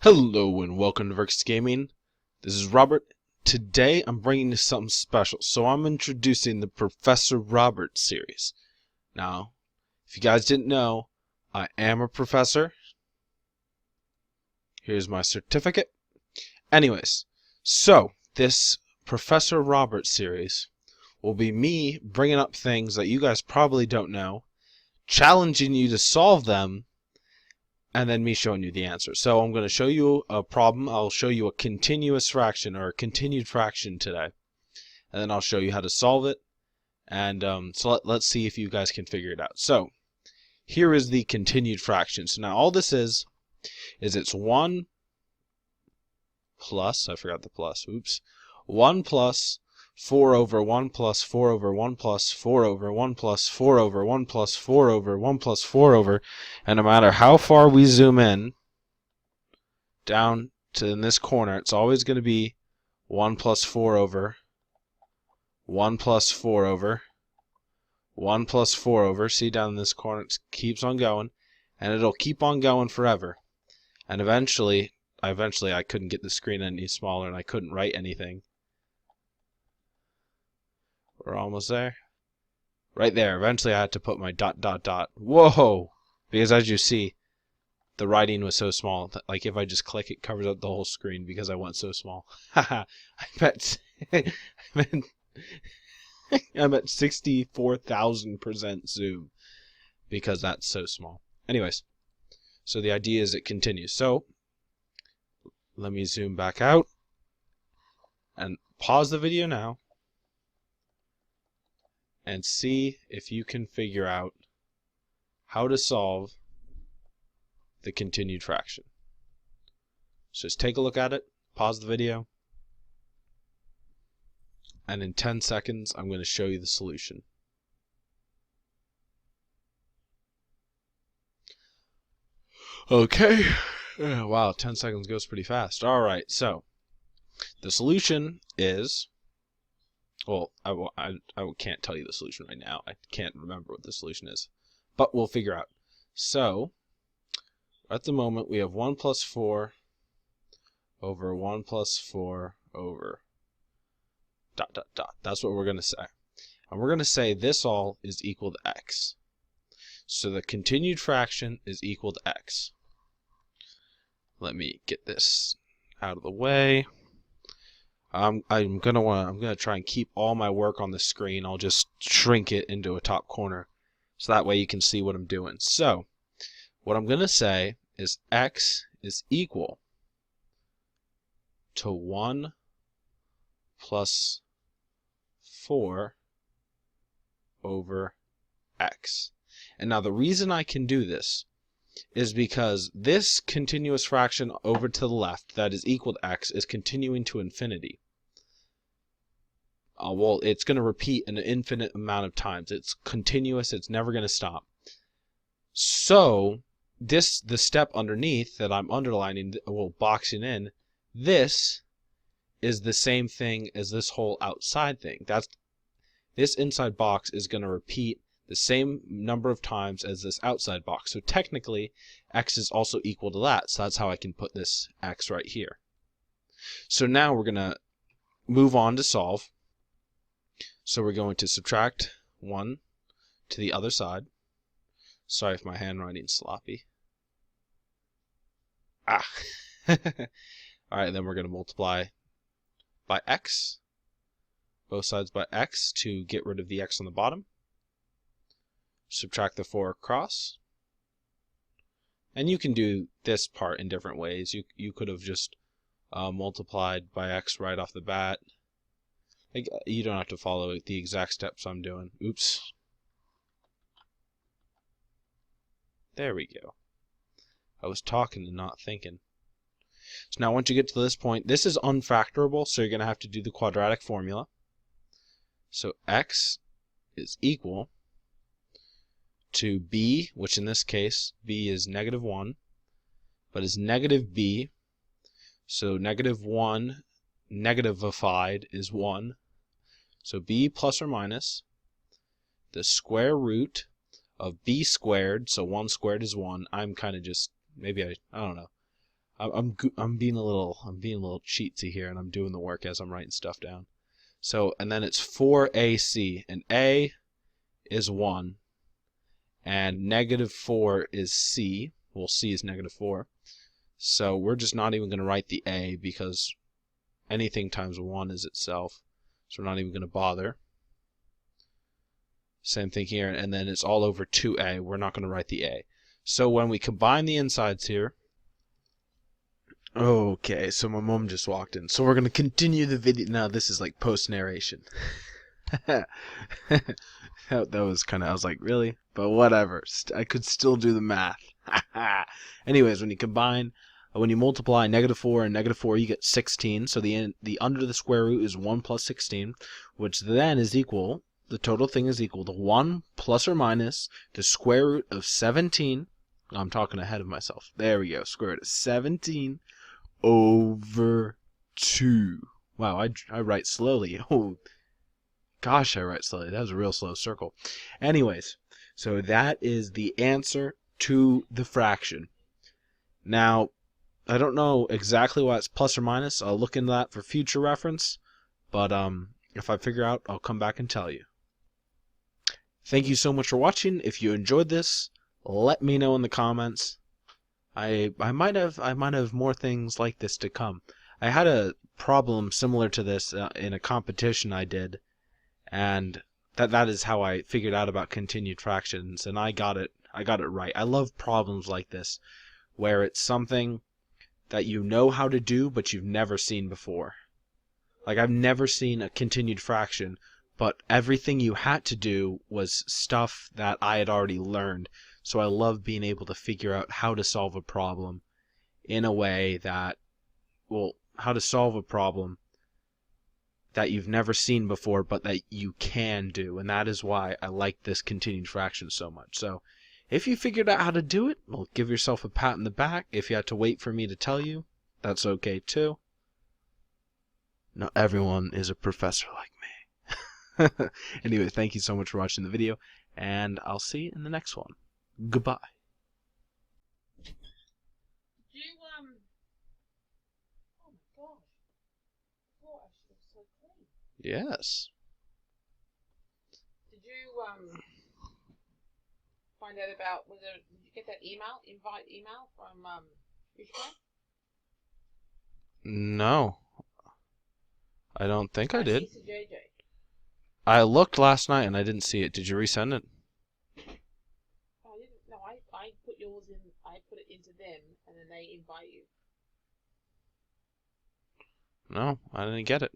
Hello and welcome to Verx Gaming. This is Robert. Today I'm bringing you something special. So I'm introducing the Professor Robert series. Now, if you guys didn't know, I am a professor. Here's my certificate. Anyways, so this Professor Robert series will be me bringing up things that you guys probably don't know, challenging you to solve them, and then me showing you the answer. So I'm going to show you a problem. I'll show you a continuous fraction or a continued fraction today. And then I'll show you how to solve it. And let's see if you guys can figure it out. So here is the continued fraction. So now all this is it's 1 plus, I forgot the plus, oops, 1 plus 4 over 1 plus 4 over 1 plus 4 over 1 plus 4 over 1 plus 4 over 1 plus 4 over, and no matter how far we zoom in down to in this corner, it's always going to be 1 plus 4 over 1 plus 4 over 1 plus 4 over. See, down in this corner it keeps on going, and it'll keep on going forever. And eventually I couldn't get the screen any smaller and I couldn't write anything. We're almost there. Right there. Eventually I had to put my ... Whoa! Because as you see, the writing was so small that, like, if I just click, it covers up the whole screen because I went so small. Haha. I'm at 64,000% zoom because that's so small. Anyways, so the idea is it continues. So let me zoom back out and pause the video now and see if you can figure out how to solve the continued fraction. So just take a look at it, pause the video, and in 10 seconds I'm going to show you the solution. Okay, wow, 10 seconds goes pretty fast. Alright, so the solution is, well, I can't tell you the solution right now. I can't remember what the solution is, but we'll figure out. So at the moment we have 1 plus 4 over 1 plus 4 over ... That's what we're going to say. And we're going to say this all is equal to x. So the continued fraction is equal to x. Let me get this out of the way. I'm gonna try and keep all my work on the screen. I'll just shrink it into a top corner so that way you can see what I'm doing. So what I'm gonna say is x is equal to 1 plus 4 over x. And now the reason I can do this is because this continuous fraction over to the left that is equal to x is continuing to infinity. Well, it's going to repeat an infinite amount of times. It's continuous. It's never going to stop. So the step underneath that I'm underlining, well, boxing in, this is the same thing as this whole outside thing. This inside box is going to repeat the same number of times as this outside box. So technically, x is also equal to that. So that's how I can put this x right here. So now we're going to move on to solve. So we're going to subtract 1 to the other side. Sorry if my handwriting's sloppy. Alright, then we're going to multiply by x. Both sides by x to get rid of the x on the bottom. Subtract the 4 across. And you can do this part in different ways. You could have just multiplied by x right off the bat. You don't have to follow the exact steps I'm doing. Oops. There we go. I was talking and not thinking. So now once you get to this point, this is unfactorable, so you're going to have to do the quadratic formula. So x is equal to b, which in this case, b is -1, but is negative b. So -1 negativified is 1. So b plus or minus the square root of b squared, so 1 squared is 1. I'm kind of just, maybe I don't know. I'm being a little cheatsy here, and I'm doing the work as I'm writing stuff down. So, and then it's 4AC, and A is 1, and -4 is C. Well, C is -4. So we're just not even going to write the A because anything times 1 is itself. So we're not even going to bother. Same thing here, and then it's all over 2A. We're not going to write the A. So when we combine the insides here, okay, so my mom just walked in. So we're going to continue the video. Now this is like post-narration. that was kind of, I was like, really? But whatever. I could still do the math. Anyways, when you multiply -4 and -4, you get 16. So the under the square root is 1 plus 16, which then is equal, the total thing is equal to 1 plus or minus the square root of 17. I'm talking ahead of myself. There we go. Square root of 17 over 2. Wow, I write slowly. Oh, gosh, I write slowly. That was a real slow circle. Anyways, so that is the answer to the fraction. Now, I don't know exactly why it's plus or minus. I'll look into that for future reference. But if I figure out, I'll come back and tell you. Thank you so much for watching. If you enjoyed this, let me know in the comments. I might have more things like this to come. I had a problem similar to this in a competition I did, and that is how I figured out about continued fractions, and I got it right. I love problems like this where it's something that you know how to do but you've never seen before. Like, I've never seen a continued fraction, but everything you had to do was stuff that I had already learned. So I love being able to figure out how to solve a problem in a way that, well, how to solve a problem that you've never seen before, but that you can do. And that is why I like this continued fraction so much. So if you figured out how to do it, well, give yourself a pat in the back. If you had to wait for me to tell you, that's okay too. Not everyone is a professor like me. Anyway, thank you so much for watching the video, and I'll see you in the next one. Goodbye. Did you, oh my gosh. The floor actually looks so clean. Yes. Did you, find out about, did you get that invite email from, FuturePlan? No. I don't think I did. JJ. I looked last night and I didn't see it. Did you resend it? I didn't, no, I put yours in, I put it into them, and then they invite you. No, I didn't get it.